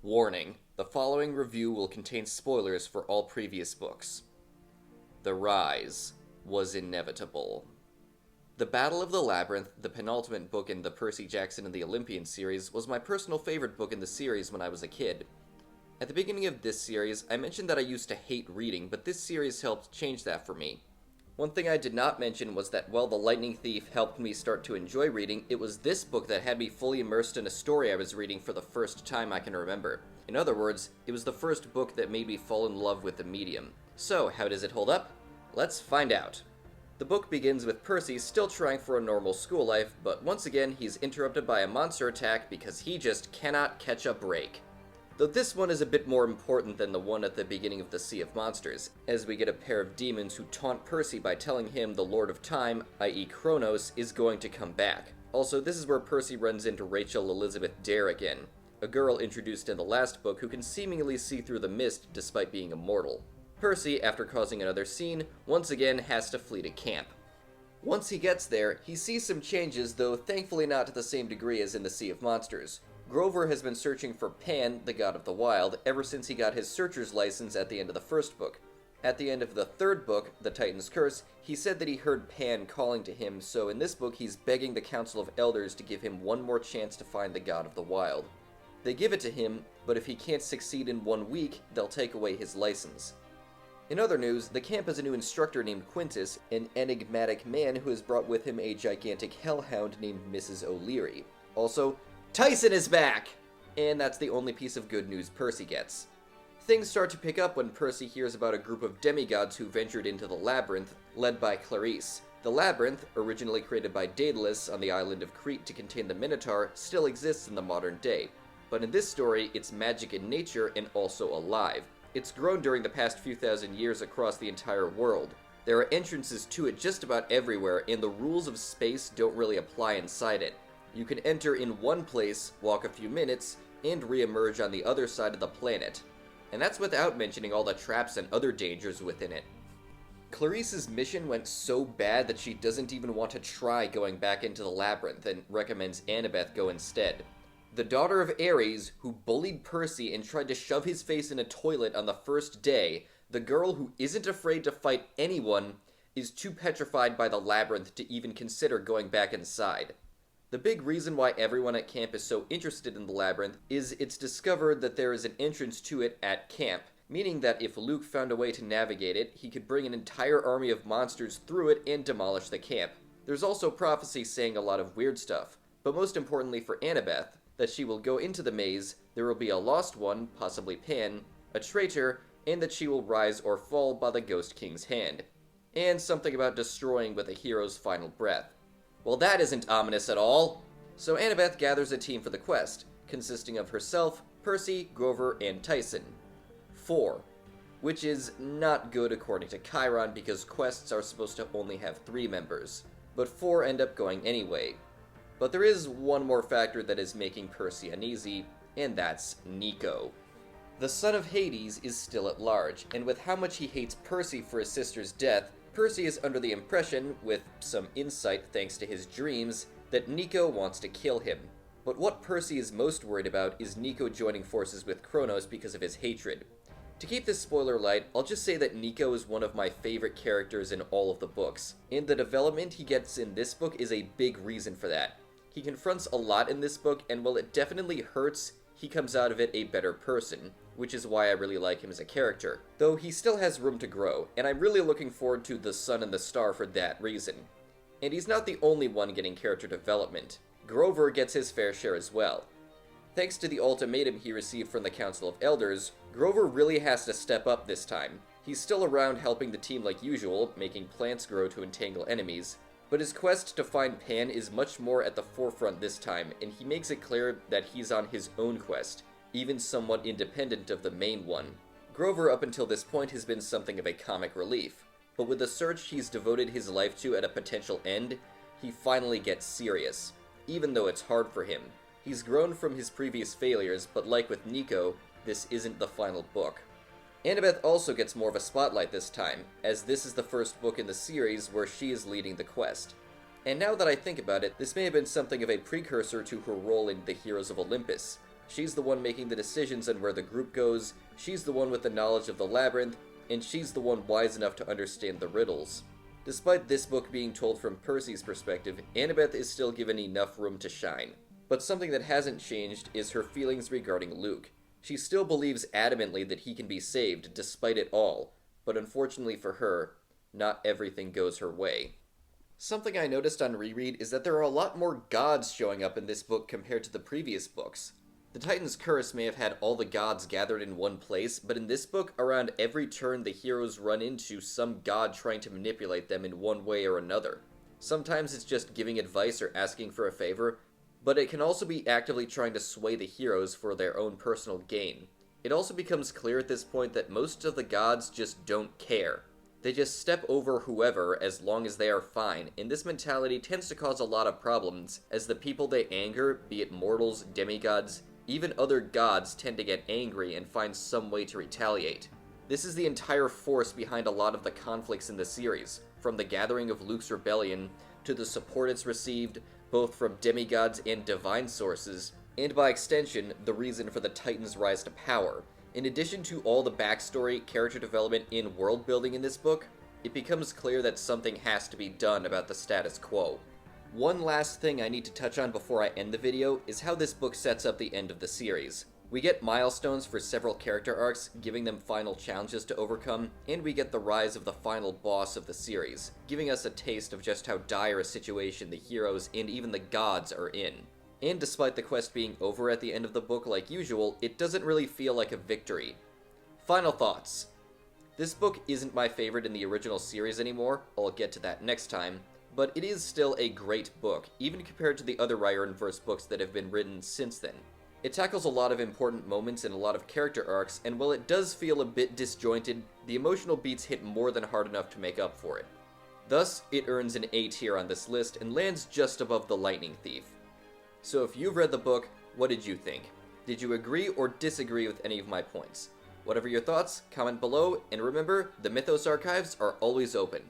Warning, the following review will contain spoilers for all previous books. The rise was inevitable. The Battle of the Labyrinth, the penultimate book in the Percy Jackson and the Olympians series, was my personal favorite book in the series when I was a kid. At the beginning of this series, I mentioned that I used to hate reading, but this series helped change that for me. One thing I did not mention was that while The Lightning Thief helped me start to enjoy reading, it was this book that had me fully immersed in a story I was reading for the first time I can remember. In other words, it was the first book that made me fall in love with the medium. So, how does it hold up? Let's find out. The book begins with Percy still trying for a normal school life, but once again he's interrupted by a monster attack because he just cannot catch a break. Though this one is a bit more important than the one at the beginning of the Sea of Monsters, as we get a pair of demons who taunt Percy by telling him the Lord of Time, i.e. Kronos, is going to come back. Also, this is where Percy runs into Rachel Elizabeth Derrigan, a girl introduced in the last book who can seemingly see through the mist despite being immortal. Percy, after causing another scene, once again has to flee to camp. Once he gets there, he sees some changes, though thankfully not to the same degree as in the Sea of Monsters. Grover has been searching for Pan, the god of the wild, ever since he got his searcher's license at the end of the first book. At the end of the third book, The Titan's Curse, he said that he heard Pan calling to him, so in this book he's begging the Council of Elders to give him one more chance to find the god of the wild. They give it to him, but if he can't succeed in 1 week, they'll take away his license. In other news, the camp has a new instructor named Quintus, an enigmatic man who has brought with him a gigantic hellhound named Mrs. O'Leary. Also, Tyson is back! And that's the only piece of good news Percy gets. Things start to pick up when Percy hears about a group of demigods who ventured into the Labyrinth, led by Clarisse. The Labyrinth, originally created by Daedalus on the island of Crete to contain the Minotaur, still exists in the modern day. But in this story, it's magic in nature and also alive. It's grown during the past few thousand years across the entire world. There are entrances to it just about everywhere, and the rules of space don't really apply inside it. You can enter in one place, walk a few minutes, and re-emerge on the other side of the planet. And that's without mentioning all the traps and other dangers within it. Clarisse's mission went so bad that she doesn't even want to try going back into the labyrinth and recommends Annabeth go instead. The daughter of Ares, who bullied Percy and tried to shove his face in a toilet on the first day, the girl who isn't afraid to fight anyone, is too petrified by the labyrinth to even consider going back inside. The big reason why everyone at camp is so interested in the labyrinth is it's discovered that there is an entrance to it at camp, meaning that if Luke found a way to navigate it, he could bring an entire army of monsters through it and demolish the camp. There's also prophecy saying a lot of weird stuff, but most importantly for Annabeth, that she will go into the maze, there will be a lost one, possibly Pan, a traitor, and that she will rise or fall by the Ghost King's hand. And something about destroying with a hero's final breath. Well, that isn't ominous at all. So Annabeth gathers a team for the quest, consisting of herself, Percy, Grover, and Tyson. 4. Which is not good according to Chiron because quests are supposed to only have 3 members. But 4 end up going anyway. But there is one more factor that is making Percy uneasy, and that's Nico. The son of Hades is still at large, and with how much he hates Percy for his sister's death, Percy is under the impression, with some insight thanks to his dreams, that Nico wants to kill him. But what Percy is most worried about is Nico joining forces with Kronos because of his hatred. To keep this spoiler light, I'll just say that Nico is one of my favorite characters in all of the books, and the development he gets in this book is a big reason for that. He confronts a lot in this book, and while it definitely hurts, he comes out of it a better person, which is why I really like him as a character. Though he still has room to grow, and I'm really looking forward to The Sun and the Star for that reason. And he's not the only one getting character development. Grover gets his fair share as well. Thanks to the ultimatum he received from the Council of Elders, Grover really has to step up this time. He's still around helping the team like usual, making plants grow to entangle enemies, but his quest to find Pan is much more at the forefront this time, and he makes it clear that he's on his own quest, even somewhat independent of the main one. Grover up until this point has been something of a comic relief, but with the search he's devoted his life to at a potential end, he finally gets serious, even though it's hard for him. He's grown from his previous failures, but like with Nico, this isn't the final book. Annabeth also gets more of a spotlight this time, as this is the first book in the series where she is leading the quest. And now that I think about it, this may have been something of a precursor to her role in the Heroes of Olympus, She's the one making the decisions on where the group goes, she's the one with the knowledge of the Labyrinth, and she's the one wise enough to understand the riddles. Despite this book being told from Percy's perspective, Annabeth is still given enough room to shine. But something that hasn't changed is her feelings regarding Luke. She still believes adamantly that he can be saved despite it all, but unfortunately for her, not everything goes her way. Something I noticed on reread is that there are a lot more gods showing up in this book compared to the previous books. The Titan's Curse may have had all the gods gathered in one place, but in this book, around every turn the heroes run into some god trying to manipulate them in one way or another. Sometimes it's just giving advice or asking for a favor, but it can also be actively trying to sway the heroes for their own personal gain. It also becomes clear at this point that most of the gods just don't care. They just step over whoever as long as they are fine, and this mentality tends to cause a lot of problems, as the people they anger, be it mortals, demigods, even other gods, tend to get angry and find some way to retaliate. This is the entire force behind a lot of the conflicts in the series, from the gathering of Luke's rebellion, to the support it's received, both from demigods and divine sources, and by extension, the reason for the Titan's rise to power. In addition to all the backstory, character development, and world building in this book, it becomes clear that something has to be done about the status quo. One last thing I need to touch on before I end the video is how this book sets up the end of the series. We get milestones for several character arcs, giving them final challenges to overcome, and we get the rise of the final boss of the series, giving us a taste of just how dire a situation the heroes and even the gods are in. And despite the quest being over at the end of the book like usual, it doesn't really feel like a victory. Final thoughts. This book isn't my favorite in the original series anymore, I'll get to that next time, but it is still a great book, even compared to the other Riordanverse books that have been written since then. It tackles a lot of important moments and a lot of character arcs, and while it does feel a bit disjointed, the emotional beats hit more than hard enough to make up for it. Thus, it earns an A tier on this list and lands just above The Lightning Thief. So if you've read the book, what did you think? Did you agree or disagree with any of my points? Whatever your thoughts, comment below, and remember, the Mythos archives are always open.